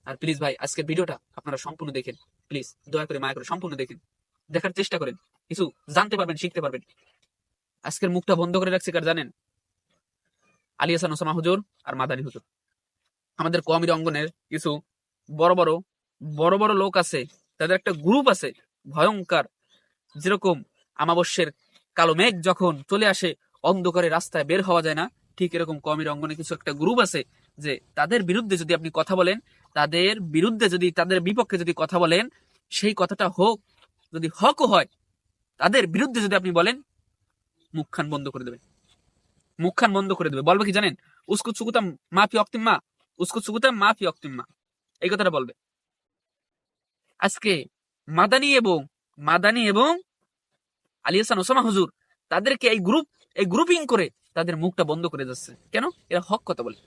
আর please ভাই আজকের ভিডিওটা আপনারা সম্পূর্ণ দেখেন, প্লিজ দয়া করে মায়া করে সম্পূর্ণ দেখেন, দেখার চেষ্টা করেন, কিছু জানতে পারবেন, শিখতে পারবেন। আজকের মুখটা বন্ধ করে রাখছে কার জানেন? আলী হাসান ওসামা হুজুর আর মাদানী হুজুর। আমাদের কওমি অঙ্গনের কিছু বড় বড় বড় বড় লোক আছে, তাদের একটা গ্রুপ আছে ভয়ঙ্কর। যেরকম আমাবস্যের কালো মেঘ যখন চলে আসে, অন্ধকারে রাস্তায় বের হওয়া যায় না, ঠিক এরকম কওমির অঙ্গনে কিছু একটা গ্রুপ আছে যে তাদের বিরুদ্ধে যদি আপনি কথা বলেন, তাদের বিরুদ্ধে যদি, তাদের বিপক্ষে যদি কথা বলেন, সেই কথাটা হোক যদি হকও হয়, তাদের বিরুদ্ধে যদি আপনি বলেন, মুখখান বন্ধ করে দেবে, মুখখান বন্ধ করে দেবে। বলবে কি জানেন? উস্কু চুকুতাম মাফি অক্তিম্মা, উস্কু চুকুতাম মাফি অক্তিম্মা, এই কথাটা বলবে। আজকে মাদানী এবং মাদানী এবং আলী হাসান ওসামা হুজুর তাদেরকে এই গ্রুপিং করে তাদের মুখটা বন্ধ করে যাচ্ছে। কেন? এরা হক কথা বলে,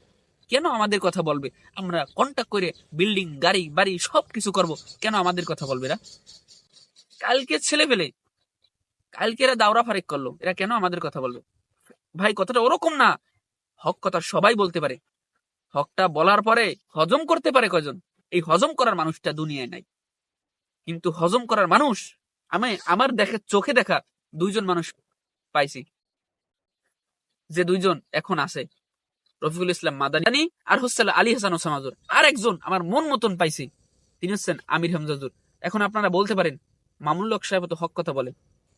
কেন আমাদের কথা বলবে? আমরা কন্টাক্ট করে বিল্ডিং, গাড়ি বাড়ি সবকিছু করব, কেন আমাদের কথা বলবে এরা? কালকে ছেলে পেলে, কালকে এরা দাওরা ফারেক করলো, এরা কেন আমাদের কথা বলবে? ভাই কথাটা ওরকম না। হক কথা সবাই বলতে পারে, হকটা বলার পরে হজম করতে পারে কয়জন? এই হজম করার মানুষটা দুনিয়ায় নাই। কিন্তু হজম করার মানুষ আমি আমার চোখে দেখা দুইজন মানুষ পাইছি, যে দুইজন এখন আছে, রফিকুল ইসলাম মাদানী আর হচ্ছে আলী হাসান ওসামা হুজুর। আর একজন আমার মন মতন পাইছি, তিনি হচ্ছেন আমির হামজা হুজুর। এখন আপনারা বলতে পারেন মামুনুল হক সাহেব তো হক কথা বলে,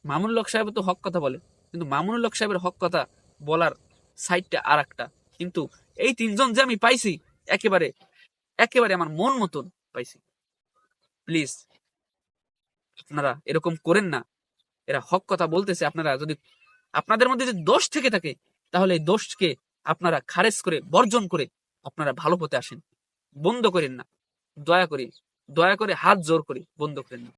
মামুনুল হক সাহেব তো হক কথা বলে, কিন্তু মামুনুল হক সাহেবের হক কথা বলার সাইডটা আর একটা। কিন্তু এই তিনজন যে আমি পাইছি, একেবারে একেবারে আমার মন মতন পাইছি। প্লিজ আপনারা এরকম করেন না। এরা হক কথা বলতেছে, আপনারা যদি আপনাদের মধ্যে যদি দোষ থেকে থাকে, তাহলে এই দোষকে আপনারা খারেজ করে, বর্জন করে আপনারা ভালো পথে আসেন। বন্ধ করেন না, দয়া করে, দয়া করে হাত জোর করে বন্ধ করেন না।